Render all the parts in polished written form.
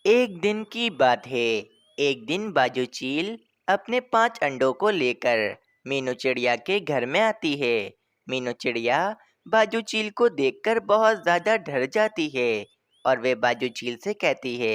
एक दिन की बात है। एक दिन बाजू चील अपने 5 अंडों को लेकर मीनू चिड़िया के घर में आती है। मीनू चिड़िया बाजू चील को देखकर बहुत ज्यादा डर जाती है और वे बाजू चील से कहती है।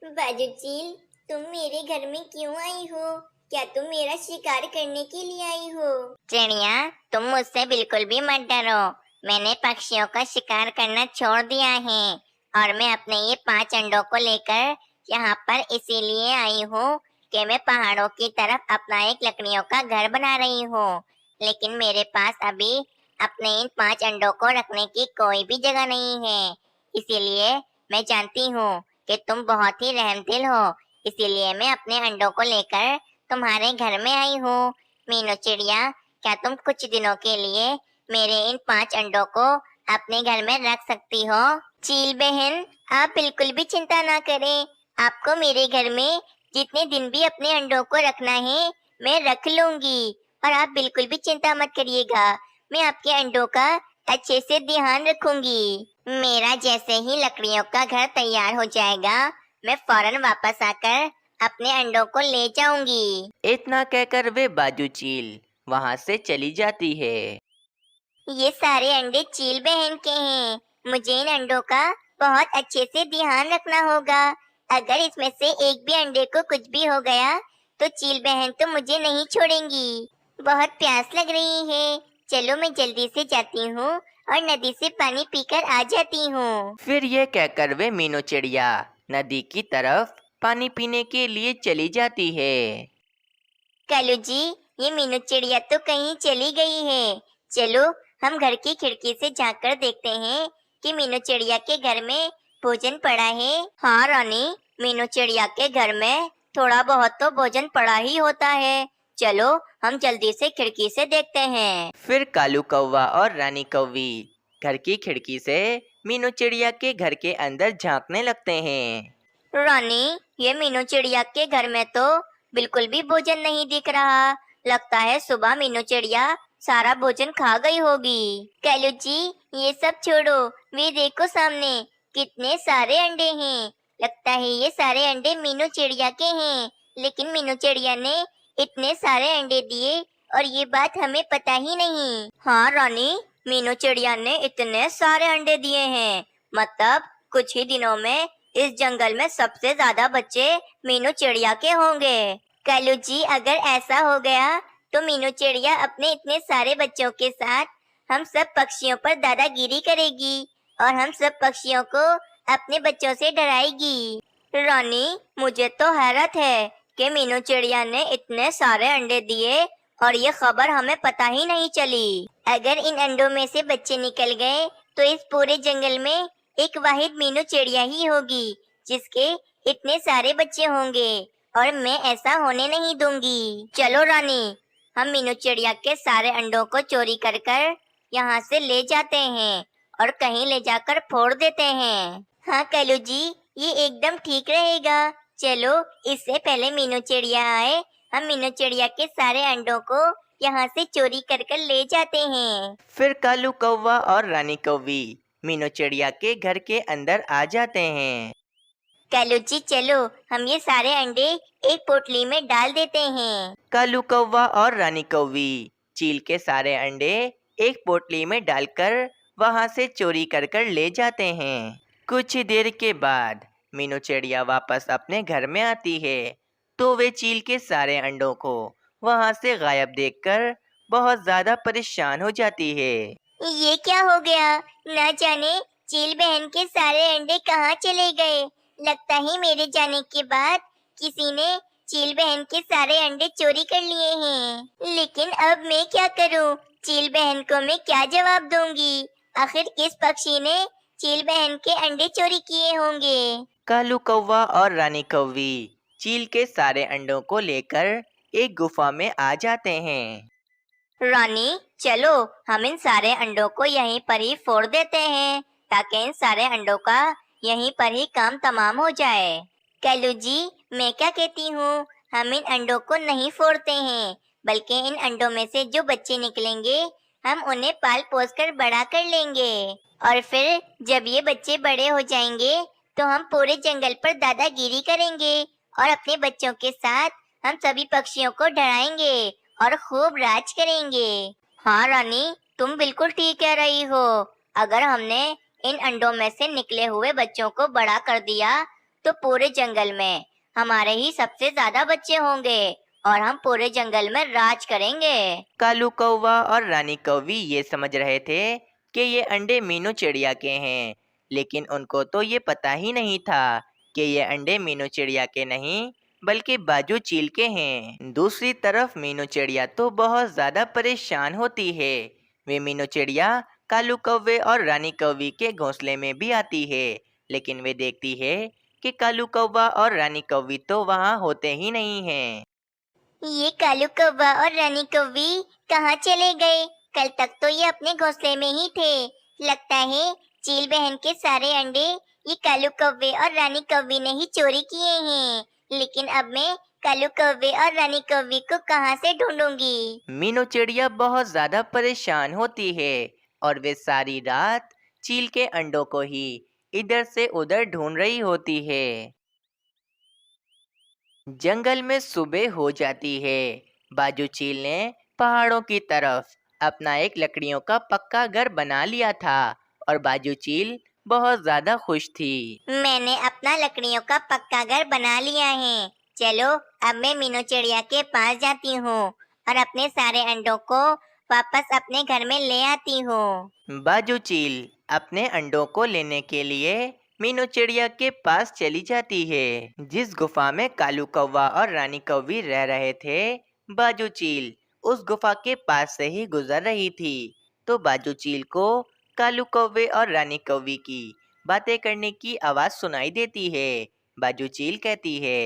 बाजू चील, तुम मेरे घर में क्यों आई हो? क्या तुम मेरा शिकार करने के लिए आई हो? चिड़िया, तुम मुझसे बिल्कुल भी मत डरो। मैंने पक्षियों का शिकार करना छोड़ दिया है और मैं अपने ये 5 अंडों को लेकर यहाँ पर इसीलिए आई हूँ कि मैं पहाड़ों की तरफ अपना एक लकड़ियों का घर बना रही हूँ। लेकिन मेरे पास अभी अपने इन 5 अंडों को रखने की कोई भी जगह नहीं है। इसीलिए मैं जानती हूँ कि तुम बहुत ही रहमदिल हो, इसीलिए मैं अपने अंडों को लेकर तुम्हारे घर में आई हूँ। मीनू चिड़िया, क्या तुम कुछ दिनों के लिए मेरे इन 5 अंडों को अपने घर में रख सकती हो? चील बहन, आप बिल्कुल भी चिंता ना करें। आपको मेरे घर में जितने दिन भी अपने अंडों को रखना है, मैं रख लूंगी। और आप बिल्कुल भी चिंता मत करिएगा, मैं आपके अंडों का अच्छे से ध्यान रखूंगी। मेरा जैसे ही लकड़ियों का घर तैयार हो जाएगा, मैं फौरन वापस आकर अपने अंडों को ले जाऊंगी। इतना कहकर वे बाजू चील वहां से चली जाती है। ये सारे अंडे चील बहन के हैं। मुझे इन अंडों का बहुत अच्छे से ध्यान रखना होगा। अगर इसमें से एक भी अंडे को कुछ भी हो गया, तो चील बहन तो मुझे नहीं छोड़ेंगी। बहुत प्यास लग रही है। चलो मैं जल्दी से जाती हूँ और नदी से पानी पीकर आ जाती हूँ। फिर यह कहकर वे मीनू चिड़िया नदी की तरफ पानी पीने के लिए चली जाती है। कालू जी, ये मीनू चिड़िया तो कहीं चली गई है। चलो हम घर की खिड़की से झांककर देखते हैं कि मीनू चिड़िया के घर में भोजन पड़ा है। हाँ रानी, मीनू चिड़िया के घर में थोड़ा बहुत तो भोजन पड़ा ही होता है। चलो हम जल्दी से खिड़की से देखते हैं। फिर कालू कौवा और रानी कौवी घर की खिड़की से मीनू चिड़िया के घर के अंदर झांकने लगते हैं। रानी, ये मीनू चिड़िया के घर में तो बिल्कुल भी भोजन नहीं दिख रहा। लगता है सुबह मीनू चिड़िया सारा भोजन खा गई होगी। कैलू जी, ये सब छोड़ो, वे देखो सामने कितने सारे अंडे हैं। लगता है ये सारे अंडे मीनू चिड़िया के हैं। लेकिन मीनू चिड़िया ने इतने सारे अंडे दिए और ये बात हमें पता ही नहीं। हाँ रानी, मीनू चिड़िया ने इतने सारे अंडे दिए हैं, मतलब कुछ ही दिनों में इस जंगल में सबसे ज्यादा बच्चे मीनू चिड़िया के होंगे। कलू जी, अगर ऐसा हो गया तो मीनू चिड़िया अपने इतने सारे बच्चों के साथ हम सब पक्षियों पर दादागिरी करेगी और हम सब पक्षियों को अपने बच्चों से डराएगी। रानी, मुझे तो हैरत है कि मीनू चिड़िया ने इतने सारे अंडे दिए और ये खबर हमें पता ही नहीं चली। अगर इन अंडों में से बच्चे निकल गए तो इस पूरे जंगल में एक वाहिद मीनू चिड़िया ही होगी जिसके इतने सारे बच्चे होंगे और मैं ऐसा होने नहीं दूंगी। चलो रानी, हम मीनू चिड़िया के सारे अंडों को चोरी कर कर यहाँ से ले जाते हैं और कहीं ले जाकर फोड़ देते हैं। हाँ कलू जी, ये एकदम ठीक रहेगा। चलो इससे पहले मीनू चिड़िया आए, हम मीनू चिड़िया के सारे अंडों को यहाँ से चोरी कर कर ले जाते हैं। फिर कालू कौवा और रानी कौवी मीनू चिड़िया के घर के अंदर आ जाते हैं। कालू जी, चलो हम ये सारे अंडे एक पोटली में डाल देते हैं। कालू कौवा और रानी कौवी चील के सारे अंडे एक पोटली में डालकर वहां से चोरी कर कर ले जाते हैं। कुछ ही देर के बाद मीनू चिड़िया वापस अपने घर में आती है तो वे चील के सारे अंडों को वहां से गायब देखकर बहुत ज्यादा परेशान हो जाती है। ये क्या हो गया? न जाने चील बहन के सारे अंडे कहाँ चले गए। लगता है मेरे जाने के बाद किसी ने चील बहन के सारे अंडे चोरी कर लिए हैं। लेकिन अब मैं क्या करूँ? चील बहन को मैं क्या जवाब दूंगी? आखिर किस पक्षी ने चील बहन के अंडे चोरी किए होंगे? कालू कौवा और रानी कौवी चील के सारे अंडों को लेकर एक गुफा में आ जाते हैं। रानी, चलो हम इन सारे अंडों को यहीं पर ही फोड़ देते हैं ताकि इन सारे अंडों का यहीं पर ही काम तमाम हो जाए। कैलू जी, मैं क्या कहती हूँ, हम इन अंडों को नहीं फोड़ते हैं, बल्कि इन अंडों में से जो बच्चे निकलेंगे हम उन्हें पाल पोस कर बड़ा कर लेंगे और फिर जब ये बच्चे बड़े हो जाएंगे तो हम पूरे जंगल पर दादागिरी करेंगे और अपने बच्चों के साथ हम सभी पक्षियों को डराएंगे और खूब राज करेंगे। हाँ रानी, तुम बिल्कुल ठीक कह रही हो। अगर हमने इन अंडों में से निकले हुए बच्चों को बड़ा कर दिया तो पूरे जंगल में हमारे ही सबसे ज्यादा बच्चे होंगे और हम पूरे जंगल में राज करेंगे। कालू कौवा और रानी कौवी ये समझ रहे थे कि ये अंडे मीनू चिड़िया के हैं, लेकिन उनको तो ये पता ही नहीं था कि ये अंडे मीनू चिड़िया के नहीं बल्कि बाजू चील के हैं। दूसरी तरफ मीनू चिड़िया तो बहुत ज़्यादा परेशान होती है। वे मीनू चिड़िया कालू कौवे और रानी कौवी के घोंसले में भी आती है, लेकिन वे देखती है कि कालू कौवा और रानी कौवी तो वहाँ होते ही नहीं हैं। ये कालू कौवा और रानी कौवी कहाँ चले गए? कल तक तो ये अपने घोंसले में ही थे। लगता है चील बहन के सारे अंडे ये कालू कौवे और रानी कौवी ने ही चोरी किए हैं। लेकिन अब मैं कालू कौवे और रानी कौवी को कहाँ से ढूंढूंगी? मीनू चिड़िया बहुत ज्यादा परेशान होती है और वे सारी रात चील के अंडों को ही इधर से उधर ढूंढ रही होती है। जंगल में सुबह हो जाती है। बाजू चील ने पहाड़ों की तरफ अपना एक लकड़ियों का पक्का घर बना लिया था और बाजू चील बहुत ज्यादा खुश थी। मैंने अपना लकड़ियों का पक्का घर बना लिया है। चलो अब मैं मीनू चिड़िया के पास जाती हूँ और अपने सारे अंडों को वापस अपने घर में ले आती हूँ। बाजू चील अपने अंडों को लेने के लिए मीनू चिड़िया के पास चली जाती है। जिस गुफा में कालू कौवा और रानी कौवी रह रहे थे, बाजू चील उस गुफा के पास से ही गुजर रही थी, तो बाजू चील को कालू कौवे और रानी कौवी की बातें करने की आवाज सुनाई देती है। बाजू चील कहती है,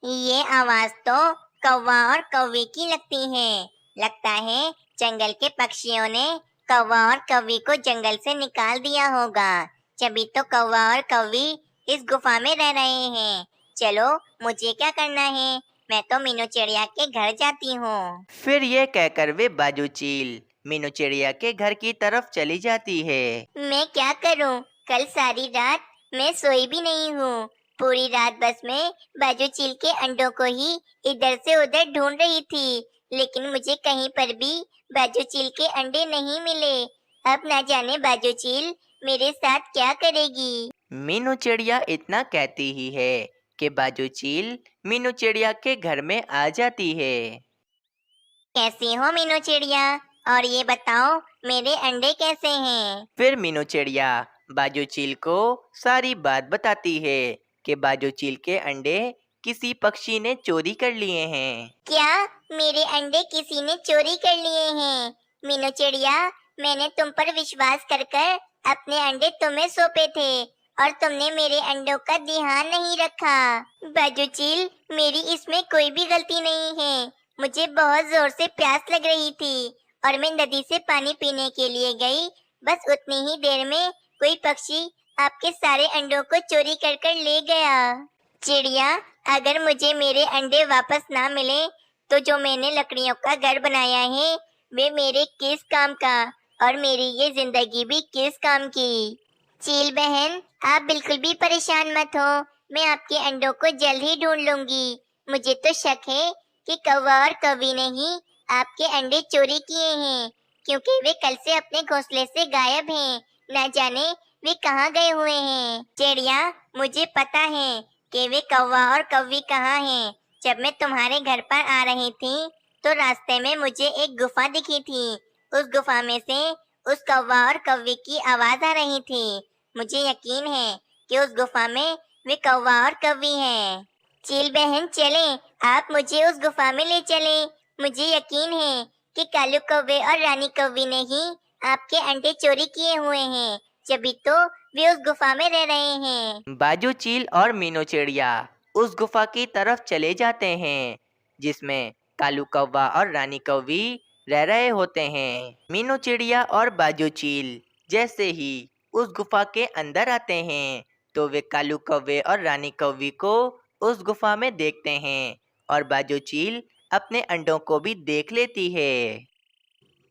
ये आवाज तो कौवा और कौवी की लगती है। लगता है जंगल के पक्षियों ने कौवा और कौवी को जंगल से निकाल दिया होगा, तभी तो कौवा और कौवी इस गुफा में रह रहे हैं। चलो मुझे क्या करना है, मैं तो मीनू चिड़िया के घर जाती हूँ। फिर यह कहकर वे बाजू चील मीनू चिड़िया के घर की तरफ चली जाती है। मैं क्या करूं? कल सारी रात मैं सोई भी नहीं हूँ। पूरी रात बस मैं बाजू चील के अंडों को ही इधर से उधर ढूंढ रही थी, लेकिन मुझे कहीं पर भी बाजू चील के अंडे नहीं मिले। अब ना जाने बाजू चील मेरे साथ क्या करेगी। मीनू चिड़िया इतना कहती ही है कि बाजू चील मीनू चिड़िया के घर में आ जाती है। कैसी हो मीनू चिड़िया? और ये बताओ मेरे अंडे कैसे हैं? फिर मीनू चिड़िया बाजू चील को सारी बात बताती है कि बाजू चील के अंडे किसी पक्षी ने चोरी कर लिए हैं। क्या मेरे अंडे किसी ने चोरी कर लिए हैं? मीनू चिड़िया, मैंने तुम पर विश्वास कर कर अपने अंडे तुम्हें सौंपे थे और तुमने मेरे अंडों का ध्यान नहीं रखा। बाजू चील, मेरी इसमें कोई भी गलती नहीं है। मुझे बहुत जोर से प्यास लग रही थी और मैं नदी से पानी पीने के लिए गई। बस उतनी ही देर में कोई पक्षी आपके सारे अंडों को चोरी कर कर ले गया। चिड़िया, अगर मुझे मेरे अंडे वापस ना मिले तो जो मैंने लकड़ियों का घर बनाया है वे मेरे किस काम का, और मेरी ये जिंदगी भी किस काम की। चील बहन, आप बिल्कुल भी परेशान मत हो, मैं आपके अंडों को जल्द ही ढूंढ लूंगी। मुझे तो शक है कि कौवा और कौवी ने ही आपके अंडे चोरी किए हैं, क्योंकि वे कल से अपने घोंसले से गायब हैं। न जाने वे कहाँ गए हुए हैं। चिड़िया, मुझे पता है कि वे कौवा और कौवी कहाँ हैं। जब मैं तुम्हारे घर पर आ रही थी तो रास्ते में मुझे एक गुफा दिखी थी। उस गुफा में से उस कौवा और कौवी की आवाज आ रही थी। मुझे यकीन है कि उस गुफा में वे कौवा और कौवी हैं। चील बहन, चले, आप मुझे उस गुफा में ले चले। मुझे यकीन है कि कालू कौवे और रानी कौवी ने ही आपके अंडे चोरी किए हुए हैं, जभी तो वे उस गुफा में रह रहे हैं। बाजू चील और मीनू चिड़िया उस गुफा की तरफ चले जाते हैं जिसमें कालू कौवा और रानी कौवी रह रहे होते हैं। मीनू चिड़िया और बाजू चील जैसे ही उस गुफा के अंदर आते हैं तो वे कालू कौवे और रानी कौवी को उस गुफा में देखते हैं और बाजू चील अपने अंडों को भी देख लेती है।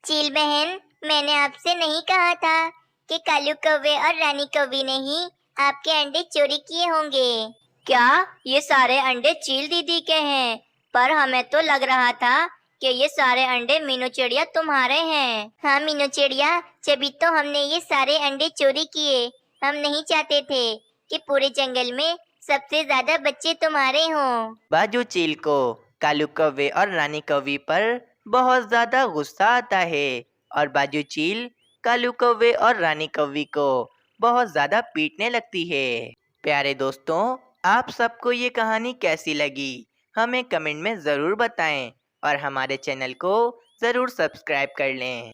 चील बहन, मैंने आपसे नहीं कहा था कि कालू कौवे और रानी कौवी ने ही आपके अंडे चोरी किए होंगे। क्या ये सारे अंडे चील दीदी के हैं? पर हमें तो लग रहा था कि ये सारे अंडे मीनू चिड़िया तुम्हारे हैं। हाँ मीनू चिड़िया, जभी तो हमने ये सारे अंडे चोरी किए। हम नहीं चाहते थे कि पूरे जंगल में सबसे ज्यादा बच्चे तुम्हारे हों। बाजू चील को कालू कौवे और रानी कौवी पर बहुत ज्यादा गुस्सा आता है और बाजू चील कालू कौवे और रानी कौवी को बहुत ज्यादा पीटने लगती है। प्यारे दोस्तों, आप सबको ये कहानी कैसी लगी हमें कमेंट में ज़रूर बताएं और हमारे चैनल को ज़रूर सब्सक्राइब कर लें।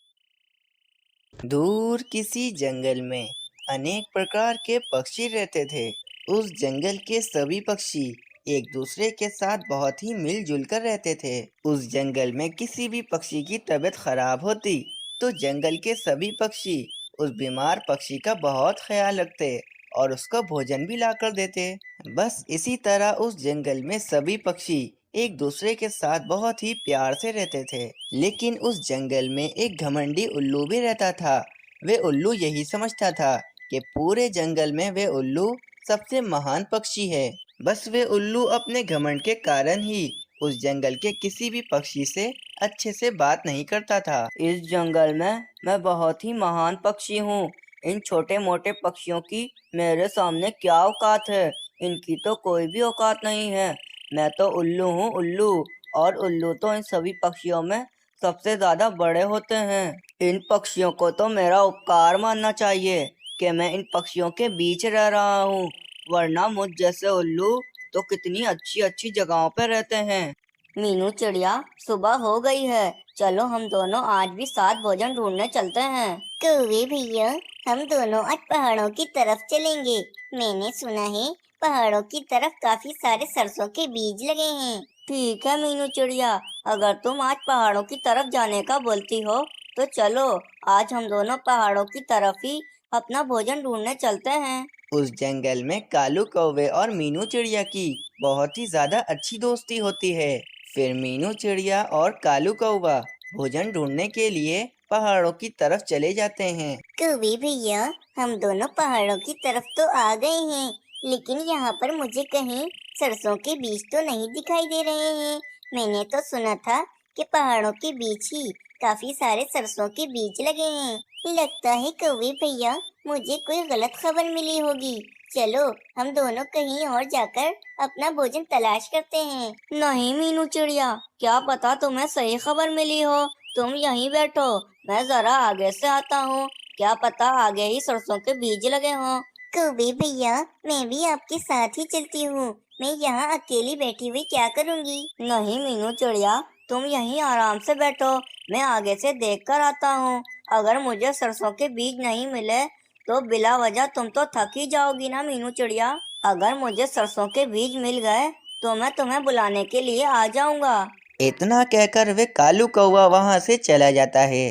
दूर किसी जंगल में अनेक प्रकार के पक्षी रहते थे। उस जंगल के सभी पक्षी एक दूसरे के साथ बहुत ही मिलजुल कर रहते थे। उस जंगल में किसी भी पक्षी की तबीयत खराब होती तो जंगल के सभी पक्षी उस बीमार पक्षी का बहुत ख्याल रखते और उसका भोजन भी ला कर देते। बस इसी तरह उस जंगल में सभी पक्षी एक दूसरे के साथ बहुत ही प्यार से रहते थे। लेकिन उस जंगल में एक घमंडी उल्लू भी रहता था। वे उल्लू यही समझता था कि पूरे जंगल में वे उल्लू सबसे महान पक्षी है। बस वे उल्लू अपने घमंड के कारण ही उस जंगल के किसी भी पक्षी से अच्छे से बात नहीं करता था। इस जंगल में मैं बहुत ही महान पक्षी हूँ। इन छोटे मोटे पक्षियों की मेरे सामने क्या औकात है? इनकी तो कोई भी औकात नहीं है। मैं तो उल्लू हूँ, उल्लू। और उल्लू तो इन सभी पक्षियों में सबसे ज्यादा बड़े होते हैं। इन पक्षियों को तो मेरा उपकार मानना चाहिए कि मैं इन पक्षियों के बीच रह रहा हूँ, वरना मुझ जैसे उल्लू तो कितनी अच्छी अच्छी जगहों पर रहते हैं। मीनू चिड़िया, सुबह हो गई है। चलो हम दोनों आज भी साथ भोजन ढूंढने चलते हैं। कौवे भैया, हम दोनों आज पहाड़ों की तरफ चलेंगे। मैंने सुना है पहाड़ों की तरफ काफी सारे सरसों के बीज लगे हैं। ठीक है मीनू चिड़िया, अगर तुम आज पहाड़ों की तरफ जाने का बोलती हो तो चलो आज हम दोनों पहाड़ों की तरफ ही अपना भोजन ढूंढने चलते हैं। उस जंगल में कालू कौवे और मीनू चिड़िया की बहुत ही ज्यादा अच्छी दोस्ती होती है। फिर मीनू चिड़िया और कालू कौवा भोजन ढूंढने के लिए पहाड़ों की तरफ चले जाते हैं। कौवे भैया, हम दोनों पहाड़ों की तरफ तो आ गए हैं, लेकिन यहाँ पर मुझे कहीं सरसों के बीज तो नहीं दिखाई दे रहे हैं। मैंने तो सुना था कि पहाड़ों के बीच ही काफी सारे सरसों के बीज लगे हैं। लगता है कौवे भैया मुझे कोई गलत खबर मिली होगी। चलो हम दोनों कहीं और जाकर अपना भोजन तलाश करते हैं। नहीं मीनू चिड़िया, क्या पता तुम्हें सही खबर मिली हो। तुम यहीं बैठो, मैं जरा आगे से आता हूँ। क्या पता आगे ही सरसों के बीज लगे हों। कौवे भैया, मैं भी आपके साथ ही चलती हूँ। मैं यहाँ अकेली बैठी हुई क्या करूँगी? नहीं मीनू चिड़िया, तुम यहीं आराम से बैठो, मैं आगे से देख कर आता हूँ। अगर मुझे सरसों के बीज नहीं मिले तो बिला वजह तुम तो थक ही जाओगी ना मीनू चिड़िया। अगर मुझे सरसों के बीज मिल गए तो मैं तुम्हें बुलाने के लिए आ जाऊंगा। इतना कहकर वे कालू कौवा वहां से चला जाता है।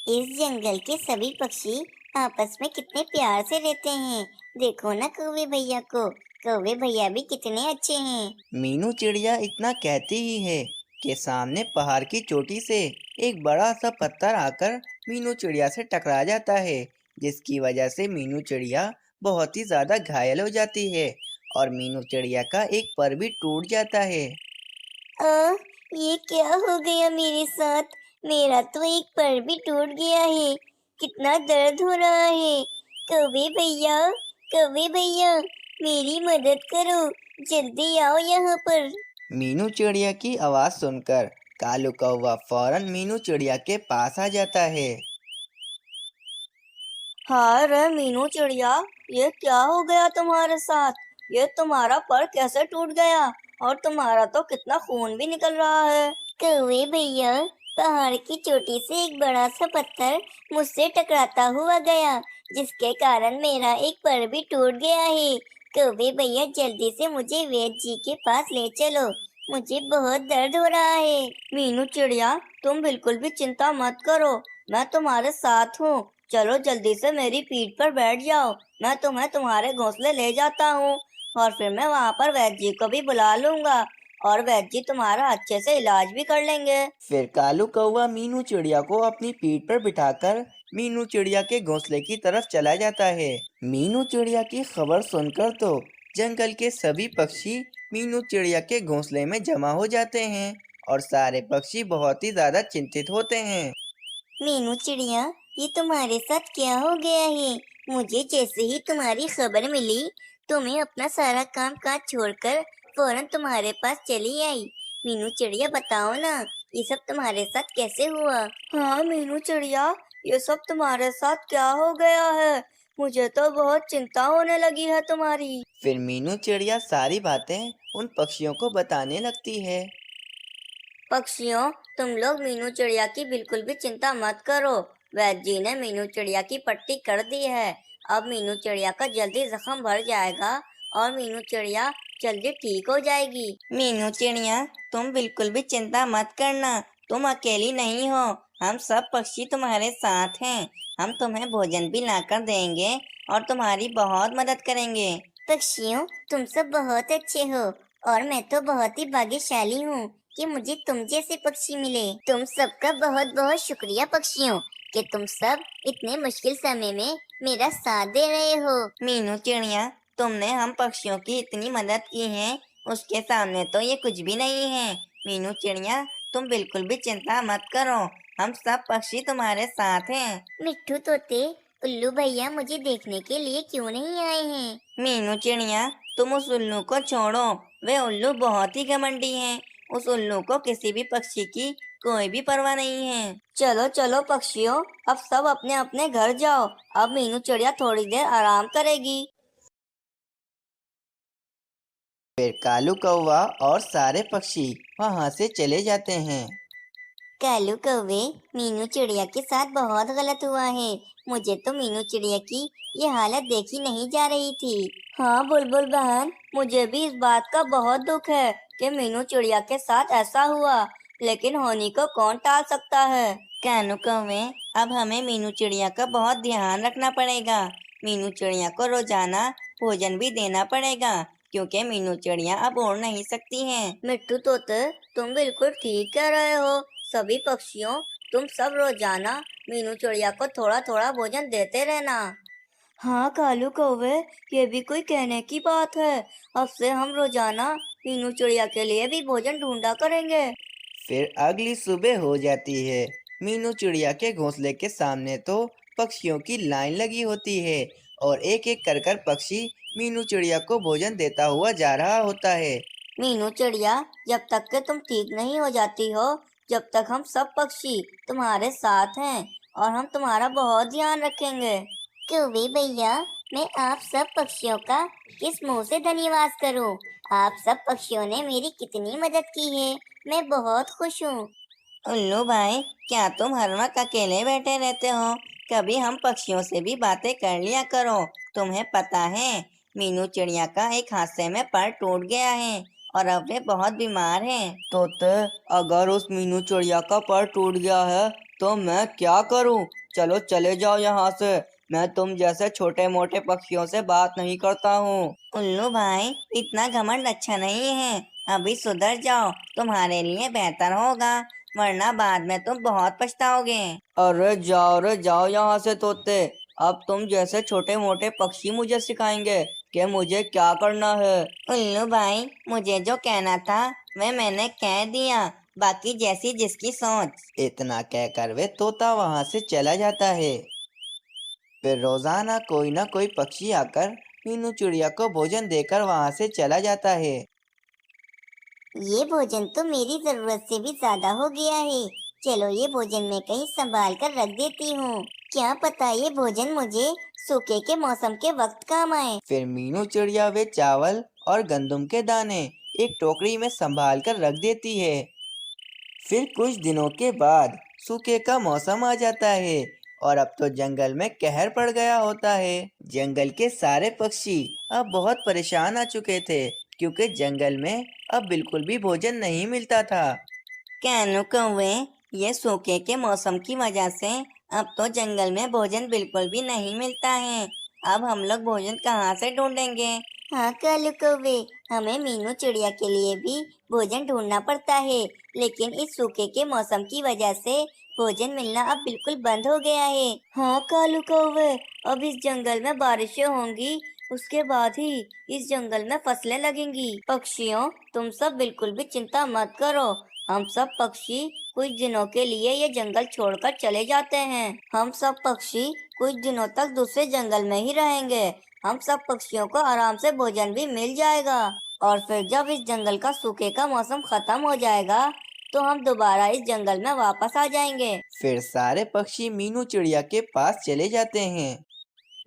इस जंगल के सभी पक्षी आपस में कितने प्यार से रहते हैं। देखो ना कौवे भैया को, कौवे भैया भी कितने अच्छे हैं। मीनू चिड़िया इतना कहती ही है कि सामने पहाड़ की चोटी से एक बड़ा सा पत्थर आकर मीनू चिड़िया से टकरा जाता है, जिसकी वजह से मीनू चिड़िया बहुत ही ज्यादा घायल हो जाती है और मीनू चिड़िया का एक पर भी टूट जाता है। ये क्या हो गया मेरे साथ? मेरा तो एक पर भी टूट गया है। कितना दर्द हो रहा है। कौवे भैया, कौवे भैया, मेरी मदद करो, जल्दी आओ यहाँ पर। मीनू चिड़िया की आवाज सुनकर कालू कौवा फौरन मीनू चिड़िया के पास आ जाता है। हाँ रे मीनू चिड़िया, ये क्या हो गया तुम्हारे साथ? ये तुम्हारा पर कैसे टूट गया? और तुम्हारा तो कितना खून भी निकल रहा है। कौवे भैया, पहाड़ की चोटी से एक बड़ा सा पत्थर मुझसे टकराता हुआ गया, जिसके कारण मेरा एक पर भी टूट गया है। कौवे भैया, जल्दी से मुझे वैद्य जी के पास ले चलो, मुझे बहुत दर्द हो रहा है। मीनू चिड़िया, तुम बिल्कुल भी चिंता मत करो, मैं तुम्हारे साथ हूँ। चलो जल्दी से मेरी पीठ पर बैठ जाओ, मैं तुम्हें तुम्हारे घोंसले ले जाता हूँ और फिर मैं वहाँ पर वैद्य जी को भी बुला लूंगा और वैद्य जी तुम्हारा अच्छे से इलाज भी कर लेंगे। फिर कालू कौवा मीनू चिड़िया को अपनी पीठ पर बिठाकर मीनू चिड़िया के घोंसले की तरफ चला जाता है। मीनू चिड़िया की खबर सुनकर तो जंगल के सभी पक्षी मीनू चिड़िया के घोंसले में जमा हो जाते हैं और सारे पक्षी बहुत ही ज्यादा चिंतित होते हैं। मीनू चिड़िया, ये तुम्हारे साथ क्या हो गया है? मुझे जैसे ही तुम्हारी खबर मिली तो मैं अपना सारा काम काज छोड़कर फौरन तुम्हारे पास चली आई। मीनू चिड़िया बताओ ना, ये सब तुम्हारे साथ कैसे हुआ? हाँ मीनू चिड़िया, ये सब तुम्हारे साथ क्या हो गया है? मुझे तो बहुत चिंता होने लगी है तुम्हारी। फिर मीनू चिड़िया सारी बातें उन पक्षियों को बताने लगती है। पक्षियों, तुम लोग मीनू चिड़िया की बिल्कुल भी चिंता मत करो। वैद्य जी ने मीनू चिड़िया की पट्टी कर दी है। अब मीनू चिड़िया का जल्दी जख्म भर जाएगा और मीनू चिड़िया जल्दी ठीक हो जाएगी। मीनू चिड़िया, तुम बिल्कुल भी चिंता मत करना, तुम अकेली नहीं हो। हम सब पक्षी तुम्हारे साथ हैं। हम तुम्हें भोजन भी लाकर देंगे और तुम्हारी बहुत मदद करेंगे। पक्षियों, तुम सब बहुत अच्छे हो और मैं तो बहुत ही भाग्यशाली हूँ कि मुझे तुम जैसे पक्षी मिले। तुम सबका बहुत बहुत शुक्रिया पक्षियों कि तुम सब इतने मुश्किल समय में मेरा साथ दे रहे हो। मीनू चिड़िया, तुमने हम पक्षियों की इतनी मदद की है, उसके सामने तो ये कुछ भी नहीं है। मीनू चिड़िया, तुम बिल्कुल भी चिंता मत करो, हम सब पक्षी तुम्हारे साथ हैं। मिट्ठू तोते, उल्लू भैया मुझे देखने के लिए क्यों नहीं आए हैं? मीनू चिड़िया, तुम उस उल्लू को छोड़ो, वे उल्लू बहुत ही घमंडी हैं। उस उल्लू को किसी भी पक्षी की कोई भी परवाह नहीं है। चलो चलो पक्षियों, अब सब अपने अपने घर जाओ। अब मीनू चिड़िया थोड़ी देर आराम करेगी। फिर कालू कौवा और सारे पक्षी वहाँ से चले जाते हैं। कालू कौवे, मीनू चिड़िया के साथ बहुत गलत हुआ है। मुझे तो मीनू चिड़िया की ये हालत देखी नहीं जा रही थी। हाँ बुलबुल बहन, मुझे भी इस बात का बहुत दुख है कि मीनू चिड़िया के साथ ऐसा हुआ, लेकिन होनी को कौन टाल सकता है। कानू कौवे, अब हमें मीनू चिड़िया का बहुत ध्यान रखना पड़ेगा। मीनू चिड़िया को रोजाना भोजन भी देना पड़ेगा, क्योंकि मीनू चिड़िया अब उड़ नहीं सकती हैं। मिट्टू तोते, तुम बिल्कुल ठीक कह रहे हो। सभी पक्षियों, तुम सब रोजाना मीनू चिड़िया को थोड़ा थोड़ा भोजन देते रहना। हाँ कालू कौवे, ये भी कोई कहने की बात है। अब से हम रोजाना मीनू चिड़िया के लिए भी भोजन ढूंढा करेंगे। फिर अगली सुबह हो जाती है। मीनू चिड़िया के घोंसले के सामने तो पक्षियों की लाइन लगी होती है और एक एक कर कर पक्षी मीनू चिड़िया को भोजन देता हुआ जा रहा होता है। मीनू चिड़िया, जब तक के तुम ठीक नहीं हो जाती हो, जब तक हम सब पक्षी तुम्हारे साथ हैं और हम तुम्हारा बहुत ध्यान रखेंगे। कौवे भैया, मैं आप सब पक्षियों का किस मुंह से धन्यवाद करूं? आप सब पक्षियों ने मेरी कितनी मदद की है, मैं बहुत खुश हूँ। उल्लू भाई, क्या तुम हर वक्त अकेले बैठे रहते हो? कभी हम पक्षियों से भी बातें कर लिया करो। तुम्हें पता है, मीनू चिड़िया का एक हादसे में पैर टूट गया है और अब वे बहुत बीमार हैं। अगर उस मीनू चिड़िया का पैर टूट गया है तो मैं क्या करूं? चलो चले जाओ यहाँ से। मैं तुम जैसे छोटे मोटे पक्षियों से बात नहीं करता हूँ। उल्लू भाई, इतना घमंड अच्छा नहीं है। अभी सुधर जाओ, तुम्हारे लिए बेहतर होगा, वरना बाद में तुम बहुत पछताओगे। अरे जाओ यहाँ से तोते। अब तुम जैसे छोटे मोटे पक्षी मुझे सिखाएंगे कि मुझे क्या करना है। उल्लू भाई, मुझे जो कहना था वह मैंने कह दिया, बाकी जैसी जिसकी सोच। इतना कहकर वे तोता वहाँ से चला जाता है। फिर रोजाना कोई ना कोई पक्षी आकर मीनू चिड़िया को भोजन देकर वहाँ से चला जाता है। ये भोजन तो मेरी जरूरत से भी ज्यादा हो गया है। चलो ये भोजन मैं कहीं संभाल कर रख देती हूँ। क्या पता ये भोजन मुझे सूखे के मौसम के वक्त काम आए। फिर मीनू चिड़िया वे चावल और गंदम के दाने एक टोकरी में संभाल कर रख देती है। फिर कुछ दिनों के बाद सूखे का मौसम आ जाता है और अब तो जंगल में कहर पड़ गया होता है। जंगल के सारे पक्षी अब बहुत परेशान आ चुके थे, क्योंकि जंगल में अब बिल्कुल भी भोजन नहीं मिलता था। कानू कौवे, ये सूखे के मौसम की वजह से अब तो जंगल में भोजन बिल्कुल भी नहीं मिलता है। अब हम लोग भोजन कहाँ से ढूंढेंगे? हाँ कालू कौवे, हमें मीनू चिड़िया के लिए भी भोजन ढूंढना पड़ता है, लेकिन इस सूखे के मौसम की वजह से भोजन मिलना अब बिल्कुल बंद हो गया है। हाँ कालू कौवे, अब इस जंगल में बारिशें होंगी, उसके बाद ही इस जंगल में फसलें लगेंगी। पक्षियों, तुम सब बिल्कुल भी चिंता मत करो, हम सब पक्षी कुछ दिनों के लिए ये जंगल छोड़कर चले जाते हैं। हम सब पक्षी कुछ दिनों तक दूसरे जंगल में ही रहेंगे। हम सब पक्षियों को आराम से भोजन भी मिल जाएगा, और फिर जब इस जंगल का सूखे का मौसम खत्म हो जाएगा तो हम दोबारा इस जंगल में वापस आ जाएंगे। फिर सारे पक्षी मीनू चिड़िया के पास चले जाते हैं।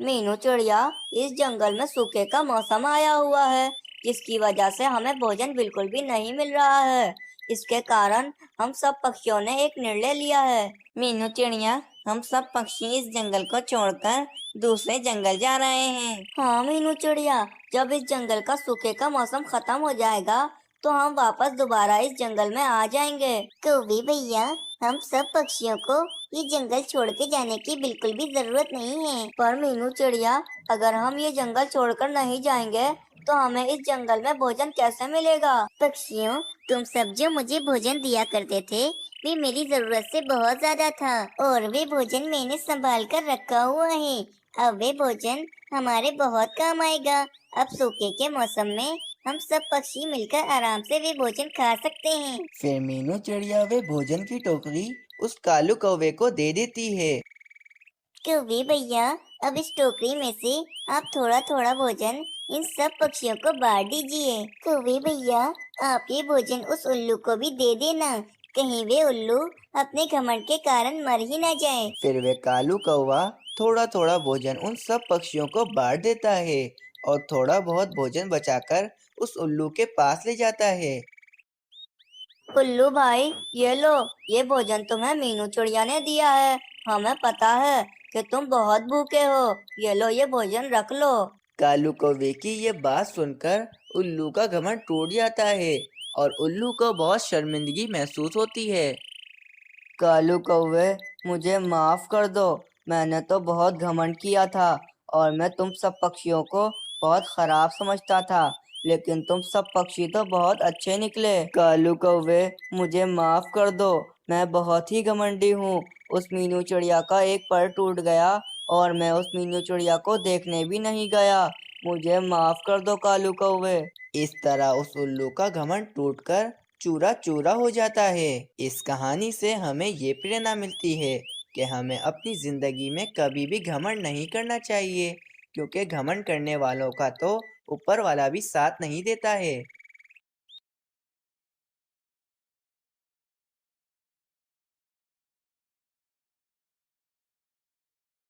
मीनू चिड़िया, इस जंगल में सूखे का मौसम आया हुआ है, जिसकी वजह से हमें भोजन बिल्कुल भी नहीं मिल रहा है। इसके कारण हम सब पक्षियों ने एक निर्णय लिया है। मीनू चिड़िया, हम सब पक्षी इस जंगल को छोड़कर दूसरे जंगल जा रहे हैं। हाँ मीनू चिड़िया, जब इस जंगल का सूखे का मौसम खत्म हो जाएगा तो हम वापस दोबारा इस जंगल में आ जाएंगे। कौवे भैया, हम सब पक्षियों को ये जंगल छोड़ के जाने की बिल्कुल भी जरूरत नहीं है। पर मीनू चिड़िया, अगर हम ये जंगल छोड़कर नहीं जाएंगे तो हमें इस जंगल में भोजन कैसे मिलेगा? पक्षियों, तुम सब जो मुझे भोजन दिया करते थे वे मेरी जरूरत से बहुत ज्यादा था, और वे भोजन मैंने संभाल कर रखा हुआ है। अब वे भोजन हमारे बहुत काम आएगा। अब सूखे के मौसम में हम सब पक्षी मिलकर आराम से वे भोजन खा सकते हैं। फिर मीनू चिड़िया वे भोजन की टोकरी उस कालू कौवे को दे देती है। कौवे भैया, अब इस टोकरी में से आप थोड़ा थोड़ा भोजन इन सब पक्षियों को बांट दीजिए। कौवे भैया, आप ये भोजन उस उल्लू को भी दे देना, कहीं वे उल्लू अपने घमंड के कारण मर ही न जाए। फिर वे कालू कौवा थोड़ा थोड़ा भोजन उन सब पक्षियों को बांट देता है और थोड़ा बहुत भोजन बचाकर उस उल्लू के पास ले जाता है। उल्लू भाई, ये लो, ये भोजन तुम्हें मीनू चिड़िया ने दिया है। हमें पता है कि तुम बहुत भूखे हो, ये लो, ये भोजन रख लो। कालू कौवे की ये बात सुनकर उल्लू का घमंड टूट जाता है और उल्लू को बहुत शर्मिंदगी महसूस होती है। कालू कौवे, मुझे माफ कर दो, मैंने तो बहुत घमंड किया था और मैं तुम सब पक्षियों को बहुत खराब समझता था, लेकिन तुम सब पक्षी तो बहुत अच्छे निकले। कालू कौवे, मुझे माफ कर दो, मैं बहुत ही घमंडी हूँ। उस मीनू चिड़िया का एक पर टूट गया और मैं उस मीनू चिड़िया को देखने भी नहीं गया। मुझे माफ कर दो कालू कौवे। इस तरह उस उल्लू का घमंड टूटकर चूरा चूरा हो जाता है। इस कहानी से हमें ये प्रेरणा मिलती है कि हमें अपनी जिंदगी में कभी भी घमंड नहीं करना चाहिए, क्योंकि घमंड करने वालों का तो ऊपर वाला भी साथ नहीं देता है।